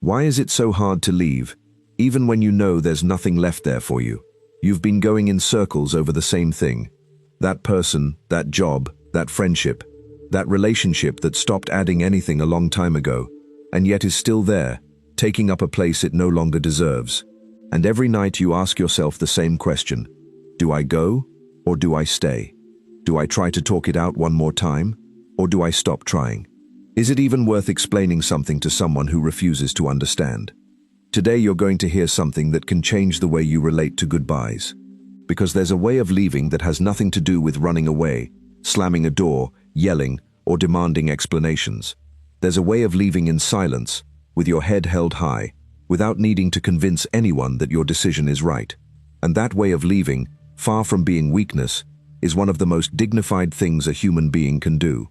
Why is it so hard to leave, even when you know there's nothing left there for you? You've been going in circles over the same thing. That person, that job, that friendship, that relationship that stopped adding anything a long time ago, and yet is still there, taking up a place it no longer deserves. And every night you ask yourself the same question: do I go, or do I stay? Do I try to talk it out one more time, or do I stop trying? Is it even worth explaining something to someone who refuses to understand? Today you're going to hear something that can change the way you relate to goodbyes. Because there's a way of leaving that has nothing to do with running away, slamming a door, yelling, or demanding explanations. There's a way of leaving in silence, with your head held high, without needing to convince anyone that your decision is right. And that way of leaving, far from being weakness, is one of the most dignified things a human being can do.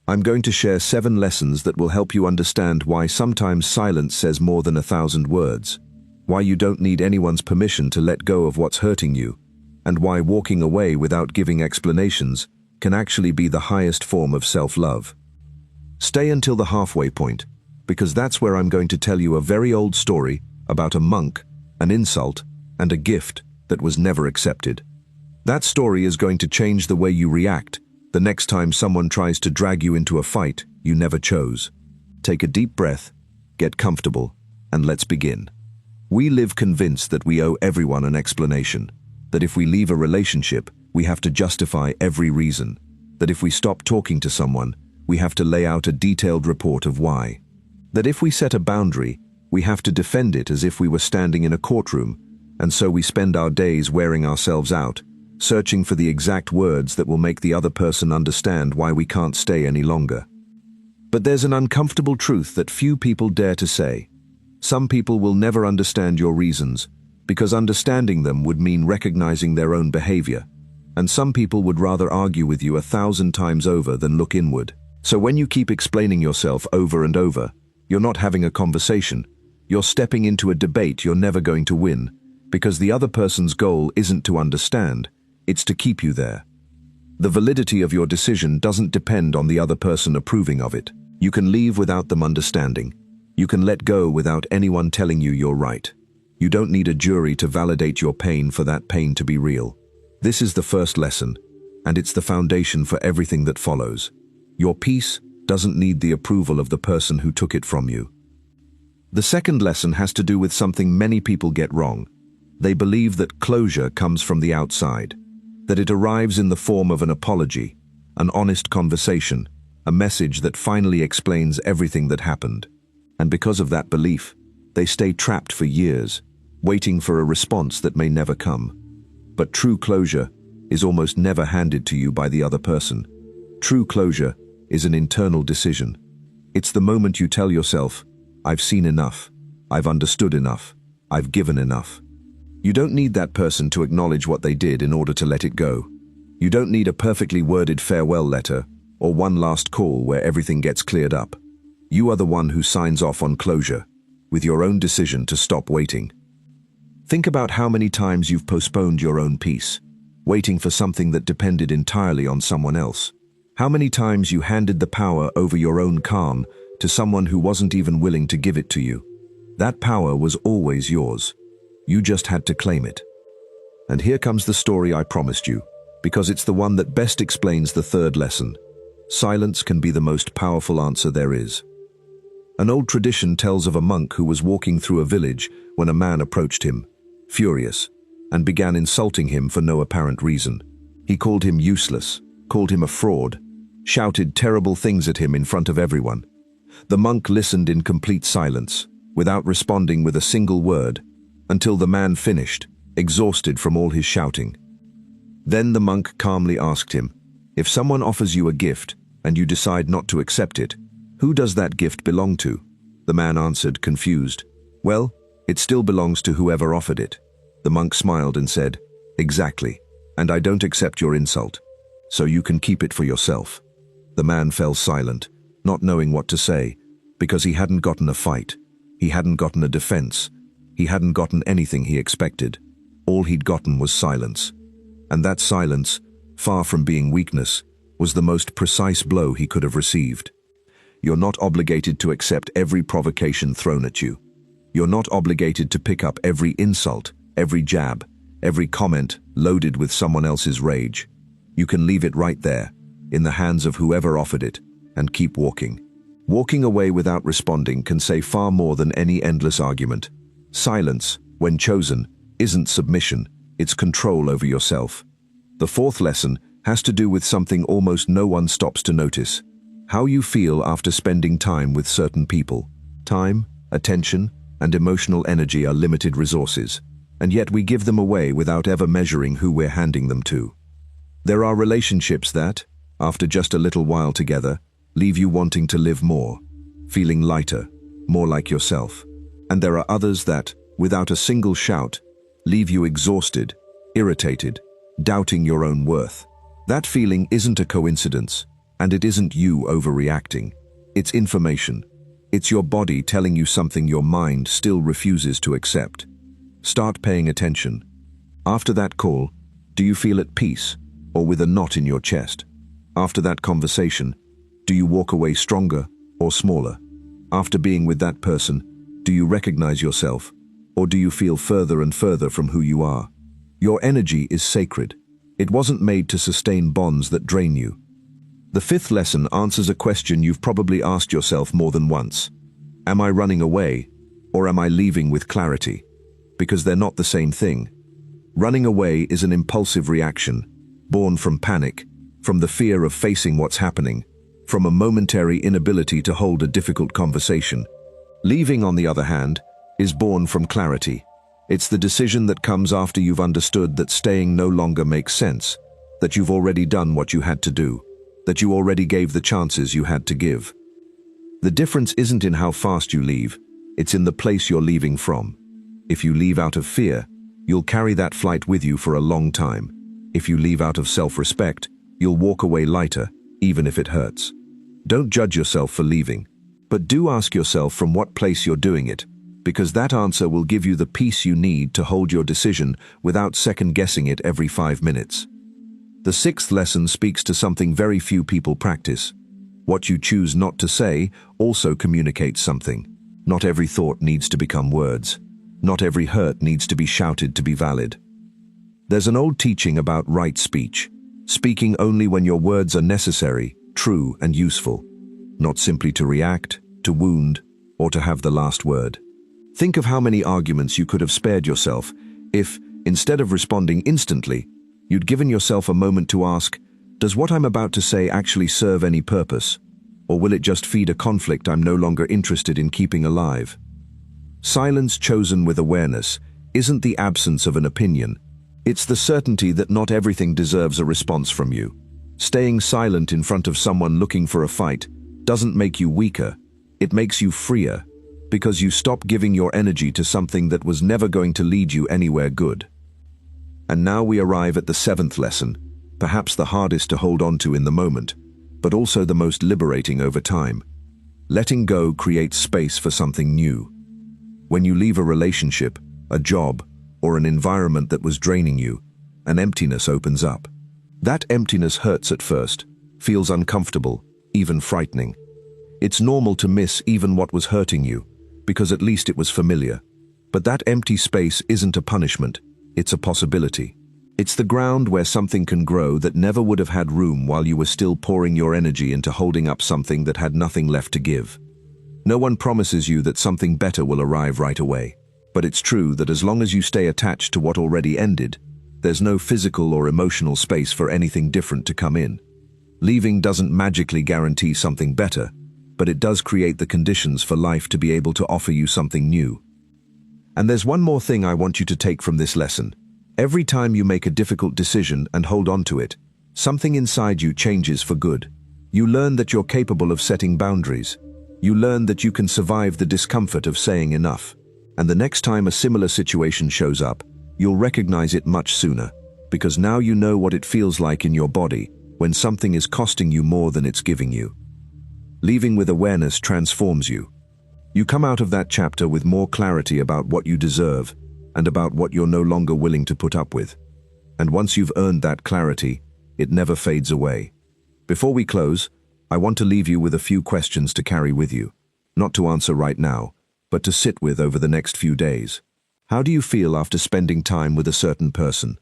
I'm going to share 7 lessons that will help you understand why sometimes silence says more than 1,000 words, why you don't need anyone's permission to let go of what's hurting you, and why walking away without giving explanations can actually be the highest form of self-love. Stay until the halfway point, because that's where I'm going to tell you a very old story about a monk, an insult, and a gift that was never accepted. That story is going to change the way you react the next time someone tries to drag you into a fight you never chose. Take a deep breath, get comfortable, and let's begin. We live convinced that we owe everyone an explanation, that if we leave a relationship, we have to justify every reason, that if we stop talking to someone, we have to lay out a detailed report of why, that if we set a boundary, we have to defend it as if we were standing in a courtroom, and so we spend our days wearing ourselves out, searching for the exact words that will make the other person understand why we can't stay any longer. But there's an uncomfortable truth that few people dare to say. Some people will never understand your reasons, because understanding them would mean recognizing their own behavior, and some people would rather argue with you 1,000 times over than look inward. So when you keep explaining yourself over and over, you're not having a conversation, you're stepping into a debate you're never going to win, because the other person's goal isn't to understand, it's to keep you there. The validity of your decision doesn't depend on the other person approving of it. You can leave without them understanding. You can let go without anyone telling you you're right. You don't need a jury to validate your pain for that pain to be real. This is the first lesson, and it's the foundation for everything that follows. Your peace doesn't need the approval of the person who took it from you. The second lesson has to do with something many people get wrong. They believe that closure comes from the outside, that it arrives in the form of an apology, an honest conversation, a message that finally explains everything that happened. And because of that belief, they stay trapped for years, waiting for a response that may never come. But true closure is almost never handed to you by the other person. True closure is an internal decision. It's the moment you tell yourself, I've seen enough, I've understood enough, I've given enough. You don't need that person to acknowledge what they did in order to let it go. You don't need a perfectly worded farewell letter or one last call where everything gets cleared up. You are the one who signs off on closure, with your own decision to stop waiting. Think about how many times you've postponed your own peace, waiting for something that depended entirely on someone else. How many times you handed the power over your own calm to someone who wasn't even willing to give it to you. That power was always yours. You just had to claim it. And here comes the story I promised you, because it's the one that best explains the third lesson. Silence can be the most powerful answer there is. An old tradition tells of a monk who was walking through a village when a man approached him, furious, and began insulting him for no apparent reason. He called him useless, called him a fraud, shouted terrible things at him in front of everyone. The monk listened in complete silence, without responding with a single word, until the man finished, exhausted from all his shouting. Then the monk calmly asked him, if someone offers you a gift and you decide not to accept it, who does that gift belong to? The man answered, confused, well, it still belongs to whoever offered it. The monk smiled and said, exactly, and I don't accept your insult, so you can keep it for yourself. The man fell silent, not knowing what to say, because he hadn't gotten a fight, he hadn't gotten a defense, he hadn't gotten anything he expected. All he'd gotten was silence. And that silence, far from being weakness, was the most precise blow he could have received. You're not obligated to accept every provocation thrown at you. You're not obligated to pick up every insult, every jab, every comment loaded with someone else's rage. You can leave it right there, in the hands of whoever offered it, and keep walking. Walking away without responding can say far more than any endless argument. Silence, when chosen, isn't submission, it's control over yourself. The fourth lesson has to do with something almost no one stops to notice: how you feel after spending time with certain people. Time, attention, and emotional energy are limited resources, and yet we give them away without ever measuring who we're handing them to. There are relationships that, after just a little while together, leave you wanting to live more, feeling lighter, more like yourself. And there are others that, without a single shout, leave you exhausted, irritated, doubting your own worth. That feeling isn't a coincidence, and it isn't you overreacting. It's information. It's your body telling you something your mind still refuses to accept. Start paying attention. After that call, do you feel at peace, or with a knot in your chest? After that conversation, do you walk away stronger or smaller? After being with that person, do you recognize yourself, or do you feel further and further from who you are? Your energy is sacred. It wasn't made to sustain bonds that drain you. The fifth lesson answers a question you've probably asked yourself more than once. Am I running away, or am I leaving with clarity? Because they're not the same thing. Running away is an impulsive reaction, born from panic, from the fear of facing what's happening, from a momentary inability to hold a difficult conversation. Leaving, on the other hand, is born from clarity. It's the decision that comes after you've understood that staying no longer makes sense, that you've already done what you had to do, that you already gave the chances you had to give. The difference isn't in how fast you leave, it's in the place you're leaving from. If you leave out of fear, you'll carry that flight with you for a long time. If you leave out of self-respect, you'll walk away lighter, even if it hurts. Don't judge yourself for leaving, but do ask yourself from what place you're doing it, because that answer will give you the peace you need to hold your decision without second-guessing it every 5 minutes. The sixth lesson speaks to something very few people practice. What you choose not to say also communicates something. Not every thought needs to become words. Not every hurt needs to be shouted to be valid. There's an old teaching about right speech, speaking only when your words are necessary, true, and useful, not simply to react, to wound, or to have the last word. Think of how many arguments you could have spared yourself if, instead of responding instantly, you'd given yourself a moment to ask, does what I'm about to say actually serve any purpose? Or will it just feed a conflict I'm no longer interested in keeping alive? Silence chosen with awareness isn't the absence of an opinion. It's the certainty that not everything deserves a response from you. Staying silent in front of someone looking for a fight doesn't make you weaker. It makes you freer, because you stop giving your energy to something that was never going to lead you anywhere good. And now we arrive at the seventh lesson, perhaps the hardest to hold on to in the moment, but also the most liberating over time. Letting go creates space for something new. When you leave a relationship, a job, or an environment that was draining you, an emptiness opens up. That emptiness hurts at first, feels uncomfortable, even frightening. It's normal to miss even what was hurting you, because at least it was familiar. But that empty space isn't a punishment, it's a possibility. It's the ground where something can grow that never would have had room while you were still pouring your energy into holding up something that had nothing left to give. No one promises you that something better will arrive right away, but it's true that as long as you stay attached to what already ended, there's no physical or emotional space for anything different to come in. Leaving doesn't magically guarantee something better, but it does create the conditions for life to be able to offer you something new. And there's one more thing I want you to take from this lesson. Every time you make a difficult decision and hold on to it, something inside you changes for good. You learn that you're capable of setting boundaries. You learn that you can survive the discomfort of saying enough. And the next time a similar situation shows up, you'll recognize it much sooner, because now you know what it feels like in your body when something is costing you more than it's giving you. Leaving with awareness transforms you. You come out of that chapter with more clarity about what you deserve and about what you're no longer willing to put up with. And once you've earned that clarity, it never fades away. Before we close, I want to leave you with a few questions to carry with you, not to answer right now, but to sit with over the next few days. How do you feel after spending time with a certain person?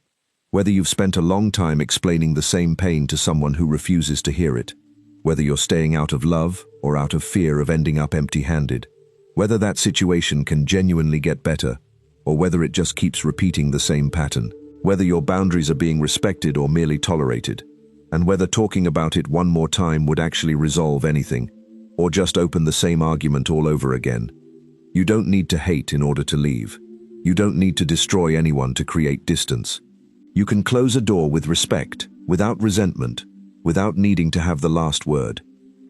Whether you've spent a long time explaining the same pain to someone who refuses to hear it, whether you're staying out of love or out of fear of ending up empty-handed, whether that situation can genuinely get better, or whether it just keeps repeating the same pattern, whether your boundaries are being respected or merely tolerated, and whether talking about it one more time would actually resolve anything, or just open the same argument all over again. You don't need to hate in order to leave. You don't need to destroy anyone to create distance. You can close a door with respect, without resentment, without needing to have the last word.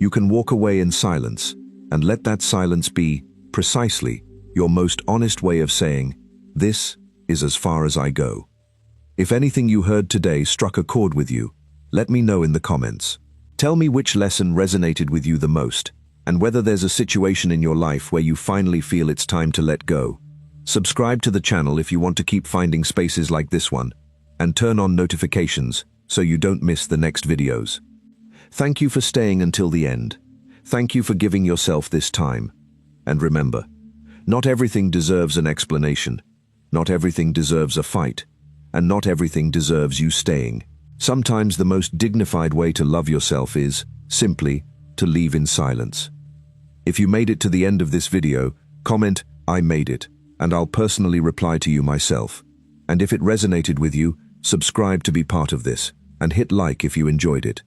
You can walk away in silence, and let that silence be, precisely, your most honest way of saying, "This is as far as I go." If anything you heard today struck a chord with you, let me know in the comments. Tell me which lesson resonated with you the most, and whether there's a situation in your life where you finally feel it's time to let go. Subscribe to the channel if you want to keep finding spaces like this one, and turn on notifications so you don't miss the next videos. Thank you for staying until the end. Thank you for giving yourself this time. And remember, not everything deserves an explanation. Not everything deserves a fight. And not everything deserves you staying. Sometimes the most dignified way to love yourself is, simply, to leave in silence. If you made it to the end of this video, comment, "I made it," and I'll personally reply to you myself. And if it resonated with you, subscribe to be part of this, and hit like if you enjoyed it.